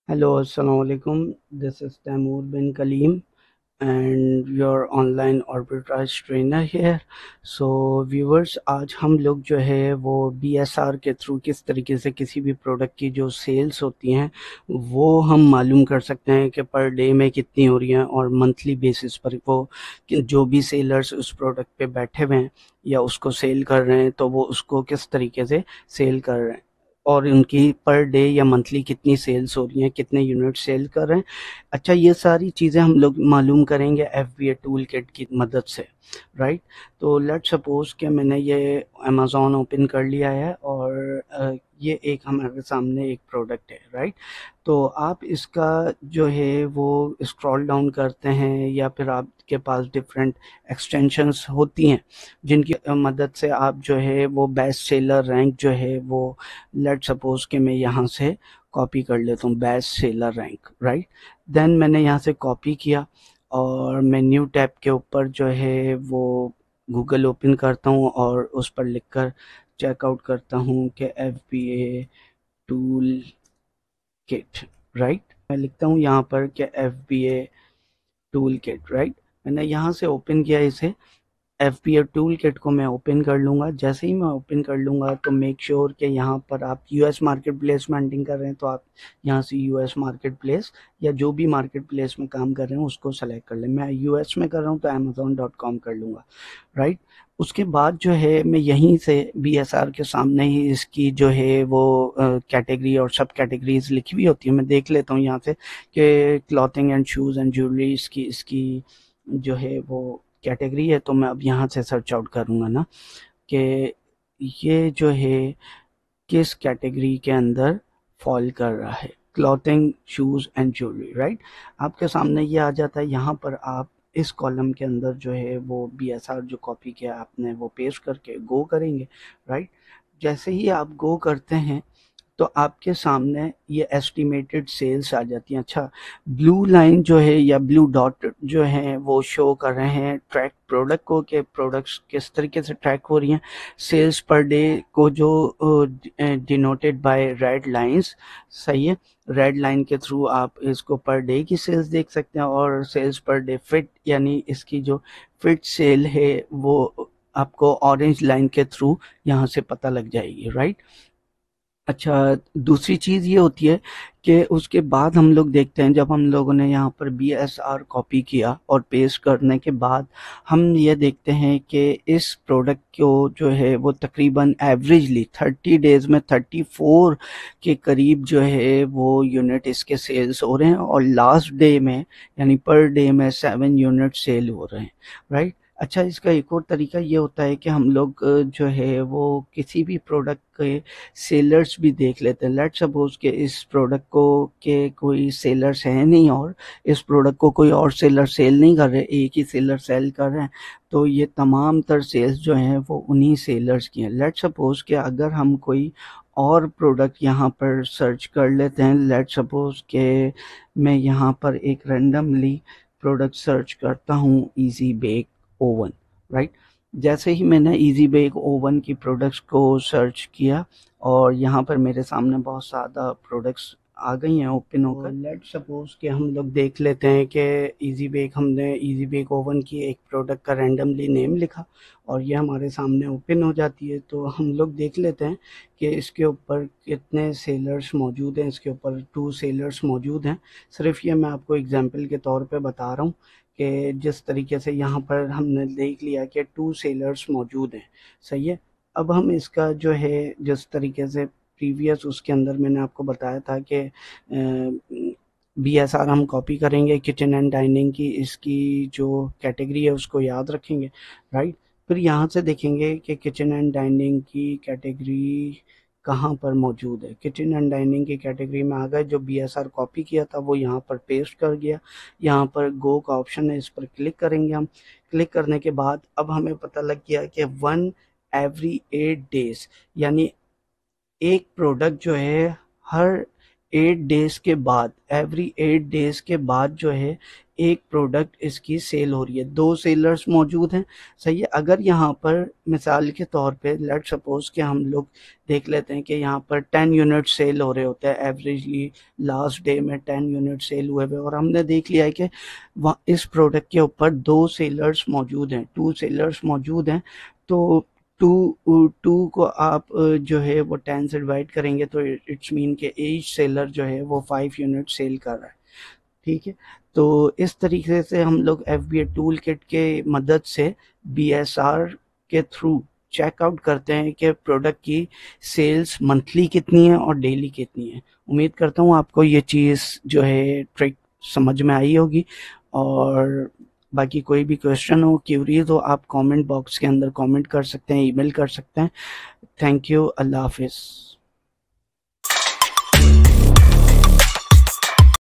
Hello, Assalamu alaikum. This is Taimur bin Kaleem and your online arbitrage trainer here. So viewers, आज हम लोग जो है वो BSR के थ्रू किस तरीके से किसी भी प्रोडक्ट की जो सेल्स होती हैं वो हम मालूम कर सकते हैं कि पर डे में कितनी हो रही हैं और मंथली बेसिस पर वो जो भी सेलर्स उस प्रोडक्ट पे बैठे हुए हैं या उसको सेल कर रहे हैं तो वो उसको किस तरीके से सेल कर रहे हैं और उनकी पर डे या मंथली कितनी सेल्स हो रही हैं, कितने यूनिट सेल कर रहे हैं। अच्छा, ये सारी चीज़ें हम लोग मालूम करेंगे एफबीए टूल किट की मदद से, राइट। तो लेट्स सपोज कि मैंने ये अमेज़ॉन ओपन कर लिया है और ये एक हमारे सामने एक प्रोडक्ट है, राइट। तो आप इसका जो है वो स्क्रॉल डाउन करते हैं या फिर आपके पास डिफरेंट एक्सटेंशंस होती हैं जिनकी मदद से आप जो है वो बेस्ट सेलर रैंक जो है वो लेट्स सपोज कि मैं यहाँ से कॉपी कर लेता हूँ best seller rank, right. Then मैंने यहाँ से कॉपी किया और मैं न्यू टैब के ऊपर जो है वो गूगल ओपन करता हूँ और उस पर लिखकर चेकआउट करता हूँ कि F B A tool kit, right. मैं लिखता हूँ यहाँ पर कि F B A tool kit, right. मैंने यहाँ से ओपन किया इसे। एफपीए टूल किट को मैं ओपन कर लूँगा। जैसे ही मैं ओपन कर लूँगा तो मेक श्योर कि यहाँ पर आप यूएस मार्केट प्लेस में हंटिंग कर रहे हैं तो आप यहाँ से यूएस मार्केट प्लेस या जो भी मार्केट प्लेस में काम कर रहे हैं उसको सेलेक्ट कर लें। मैं यूएस में कर रहा हूँ तो amazon.com कर लूँगा, राइट। उसके बाद जो है मैं यहीं से बीएसआर के सामने ही इसकी जो है वो कैटेगरी और सब कैटेगरीज लिखी हुई होती है। मैं देख लेता हूँ यहाँ से कि clothing and shoes and jewellery इसकी जो है वो कैटेगरी है। तो मैं अब यहाँ से सर्च आउट करूँगा ना कि ये जो है किस कैटेगरी के अंदर फॉल कर रहा है, clothing shoes and jewellery, right. आपके सामने ये आ जाता है। यहाँ पर आप इस कॉलम के अंदर जो है वो बीएसआर जो कॉपी किया आपने वो पेस्ट करके गो करेंगे, राइट। जैसे ही आप गो करते हैं तो आपके सामने ये एस्टिमेटेड सेल्स आ जाती हैं। अच्छा, ब्लू लाइन जो है या ब्लू डॉट जो है वो शो कर रहे हैं ट्रैक प्रोडक्ट को कि प्रोडक्ट्स किस तरीके से ट्रैक हो रही हैं। सेल्स पर डे को जो डिनोटेड बाय रेड लाइंस, सही है। रेड लाइन के थ्रू आप इसको पर डे की सेल्स देख सकते हैं और सेल्स पर डे फिट यानी इसकी जो फिट सेल है वो आपको ऑरेंज लाइन के थ्रू यहाँ से पता लग जाएगी, राइट। अच्छा, दूसरी चीज़ ये होती है कि उसके बाद हम लोग देखते हैं जब हम लोगों ने यहाँ पर बीएसआर कॉपी किया और पेस्ट करने के बाद हम ये देखते हैं कि इस प्रोडक्ट को जो है वो तकरीबन एवरेजली 30 डेज़ में 34 के करीब जो है वो यूनिट इसके सेल्स हो रहे हैं और लास्ट डे में यानी पर डे में 7 यूनिट सेल हो रहे हैं, राइट। अच्छा, इसका एक और तरीका ये होता है कि हम लोग जो है वो किसी भी प्रोडक्ट के सेलर्स भी देख लेते हैं। लेट्स सपोज कि इस प्रोडक्ट को के कोई सेलर्स हैं नहीं और इस प्रोडक्ट को कोई और सेलर सेल नहीं कर रहे, एक ही सेलर सेल कर रहे हैं। तो ये तमाम तर सेल्स जो हैं वो उन्हीं सेलर्स की हैं। लेट्स सपोज कि अगर हम कोई और प्रोडक्ट यहाँ पर सर्च कर लेते हैं। लेट्स सपोज कि मैं यहाँ पर एक रैंडमली प्रोडक्ट सर्च करता हूँ इजी बेक ओवन, राइट। जैसे ही मैंने इजी बेक ओवन की प्रोडक्ट्स को सर्च किया और यहाँ पर मेरे सामने बहुत ज़्यादा प्रोडक्ट्स आ गई हैं ओपन होकर। लेट्स सपोज कि हम लोग देख लेते हैं कि इजी बेक, हमने इजी बेक ओवन की एक प्रोडक्ट का रैंडमली नेम लिखा और ये हमारे सामने ओपन हो जाती है। तो हम लोग देख लेते हैं कि इसके ऊपर कितने सेलर्स मौजूद हैं। इसके ऊपर 2 सेलर्स मौजूद हैं। सिर्फ ये मैं आपको एग्जांपल के तौर पे बता रहा हूँ कि जिस तरीके से यहाँ पर हमने देख लिया कि 2 सेलर्स मौजूद हैं, सही है। अब हम इसका जो है जिस तरीके से प्रीवियस उसके अंदर मैंने आपको बताया था कि बीएसआर हम कॉपी करेंगे किचन एंड डाइनिंग की, इसकी जो कैटेगरी है उसको याद रखेंगे, राइट। फिर यहाँ से देखेंगे कि किचन एंड डाइनिंग की कैटेगरी कहाँ पर मौजूद है। किचन एंड डाइनिंग की कैटेगरी में आ गए। जो बीएसआर कॉपी किया था वो यहाँ पर पेस्ट कर गया। यहाँ पर गो का ऑप्शन है, इस पर क्लिक करेंगे हम। क्लिक करने के बाद अब हमें पता लग गया कि 1 एवरी 8 डेज यानी एक प्रोडक्ट जो है हर 8 डेज के बाद, एवरी 8 डेज के बाद जो है एक प्रोडक्ट इसकी सेल हो रही है। 2 सेलर्स मौजूद हैं, सही है। अगर यहाँ पर मिसाल के तौर पे लेट सपोज कि हम लोग देख लेते हैं कि यहाँ पर 10 यूनिट सेल हो रहे होते हैं एवरेजली, लास्ट डे में 10 यूनिट सेल हुए हुए, और हमने देख लिया है कि इस प्रोडक्ट के ऊपर 2 सेलर्स मौजूद हैं, 2 सेलर्स मौजूद हैं। तो टू टू को आप जो है वो 10 से डिवाइड करेंगे तो इट्स मीन के ईच सेलर जो है वो 5 यूनिट सेल कर रहा है, ठीक है। तो इस तरीके से हम लोग FBA टूल किट के मदद से BSR के थ्रू चेकआउट करते हैं कि प्रोडक्ट की सेल्स मंथली कितनी है और डेली कितनी है। उम्मीद करता हूँ आपको ये चीज़ जो है ट्रिक समझ में आई होगी। और बाकी कोई भी क्वेश्चन हो, क्यूरीज हो, आप कमेंट बॉक्स के अंदर कमेंट कर सकते हैं, ईमेल कर सकते हैं। Thank you. अल्लाह हाफिज़।